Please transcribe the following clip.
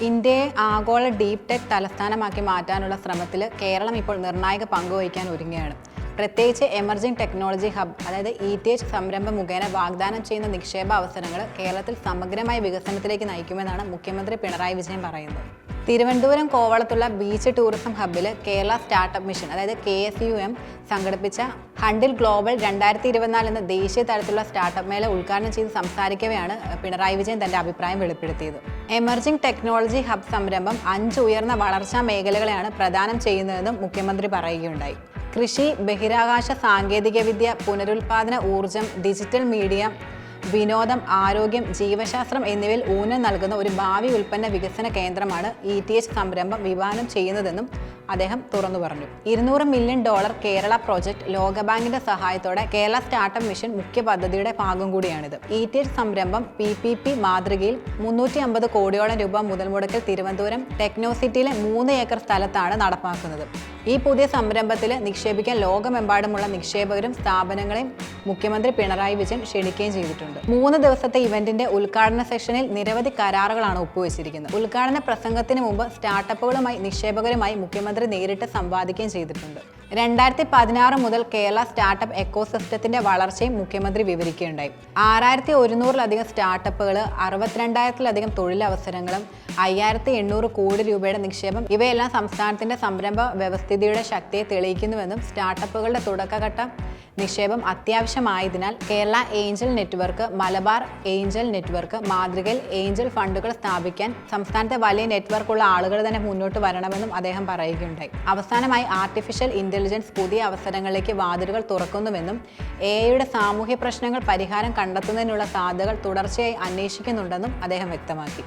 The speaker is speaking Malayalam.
ഇന്ത്യയെ ആഗോള ഡീപ് ടെക് തലസ്ഥാനമാക്കി മാറ്റാനുള്ള ശ്രമത്തിൽ കേരളം ഇപ്പോൾ നിർണായക പങ്കുവഹിക്കാൻ ഒരുങ്ങുകയാണ്. പ്രത്യേകിച്ച് എമർജിംഗ് ടെക്നോളജി ഹബ് അതായത് ETH സംരംഭം മുഖേന വാഗ്ദാനം ചെയ്യുന്ന നിക്ഷേപ അവസരങ്ങൾ കേരളത്തിൽ സമഗ്രമായ വികസനത്തിലേക്ക് നയിക്കുമെന്നാണ് മുഖ്യമന്ത്രി പിണറായി വിജയൻ പറയുന്നത്. തിരുവനന്തപുരം കോവളത്തുള്ള ബീച്ച് ടൂറിസം ഹബ്ബിൽ കേരള സ്റ്റാർട്ടപ്പ് മിഷൻ അതായത് KSUM സംഘടിപ്പിച്ച ഹണ്ടിൽ ഗ്ലോബൽ 2024 എന്ന ദേശീയ തലത്തിലുള്ള സ്റ്റാർട്ടപ്പ് മേള ഉദ്ഘാടനം ചെയ്ത് സംസാരിക്കവെയാണ് പിണറായി വിജയൻ തന്റെ അഭിപ്രായം വെളിപ്പെടുത്തിയത്. എമർജിംഗ് ടെക്നോളജി ഹബ് സംരംഭം 5 ഉയർന്ന വളർച്ചാ മേഖലകളെയാണ് പ്രദാനം ചെയ്യുന്നതെന്നും മുഖ്യമന്ത്രി പറയുകയുണ്ടായി. കൃഷി, ബഹിരാകാശ സാങ്കേതികവിദ്യ, പുനരുൽപാദന ഊർജം, ഡിജിറ്റൽ മീഡിയ, വിനോദം, ആരോഗ്യം, ജീവശാസ്ത്രം എന്നിവയിൽ ഊന്നൽ നൽകുന്ന ഒരു ഭാവി ഉൽപ്പന്ന വികസന കേന്ദ്രമാണ് ETH സംരംഭം വിഭാവനം ചെയ്യുന്നതെന്നും അദ്ദേഹം തുറന്നു പറഞ്ഞു. $200 മില്യൺ കേരള പ്രോജക്ട് ലോകബാങ്കിന്റെ സഹായത്തോടെ കേരള സ്റ്റാർട്ടപ്പ് മിഷൻ മുഖ്യ പദ്ധതിയുടെ ഭാഗം കൂടിയാണിത്. ETH സംരംഭം PPP മാതൃകയിൽ 350 കോടിയോളം രൂപ മുതൽ മുടക്കിൽ തിരുവനന്തപുരം ടെക്നോസിറ്റിയിലെ 3 ഏക്കർ സ്ഥലത്താണ് നടപ്പാക്കുന്നത്. ഈ പുതിയ സംരംഭത്തിൽ നിക്ഷേപിക്കാൻ ലോകമെമ്പാടുമുള്ള നിക്ഷേപകരും സ്ഥാപനങ്ങളെയും മുഖ്യമന്ത്രി പിണറായി വിജയൻ ക്ഷണിക്കുകയും ചെയ്തിട്ടുണ്ട്. 3 ദിവസത്തെ ഇവന്റിന്റെ ഉദ്ഘാടന സെഷനിൽ നിരവധി കരാറുകളാണ് ഒപ്പുവെച്ചിരിക്കുന്നത്. ഉദ്ഘാടന പ്രസംഗത്തിന് മുമ്പ് സ്റ്റാർട്ടപ്പുകളുമായി നിക്ഷേപകരുമായി മുഖ്യമന്ത്രി നേരിട്ട് സംവാദിക്കുകയും ചെയ്തിട്ടുണ്ട്. 2016 മുതൽ കേരള സ്റ്റാർട്ടപ്പ് എക്കോസിസ്റ്റത്തിന്റെ വളർച്ചയും മുഖ്യമന്ത്രി വിവരിക്കുകയുണ്ടായി. 6100-ലധികം സ്റ്റാർട്ടപ്പുകൾ, 62,000-ലധികം തൊഴിലവസരങ്ങളും, 5800 കോടി രൂപയുടെ നിക്ഷേപം ഇവയെല്ലാം സംസ്ഥാനത്തിന്റെ സംരംഭ വ്യവസ്ഥിതിയുടെ ശക്തിയെ തെളിയിക്കുന്നുവെന്നും സ്റ്റാർട്ടപ്പുകളുടെ തുടക്കഘട്ട നിക്ഷേപം അത്യാവശ്യമായതിനാൽ Kerala angel network, Malabar angel network മാതൃകയിൽ ഏഞ്ചൽ ഫണ്ടുകൾ സ്ഥാപിക്കാൻ സംസ്ഥാനത്തെ വലിയ നെറ്റ്വർക്കുള്ള ആളുകൾ തന്നെ മുന്നോട്ട് വരണമെന്നും അദ്ദേഹം പറയുകയുണ്ടായി. അവസാനമായി ആർട്ടിഫിഷ്യൽ ഇന്റലിജൻസ് പുതിയ അവസരങ്ങളിലേക്ക് വാതിലുകൾ തുറക്കുന്നുവെന്നും AIയുടെ സാമൂഹ്യ പ്രശ്നങ്ങൾ പരിഹാരം കണ്ടെത്തുന്നതിനുള്ള സാധ്യതകൾ തുടർച്ചയായി അന്വേഷിക്കുന്നുണ്ടെന്നും അദ്ദേഹം വ്യക്തമാക്കി.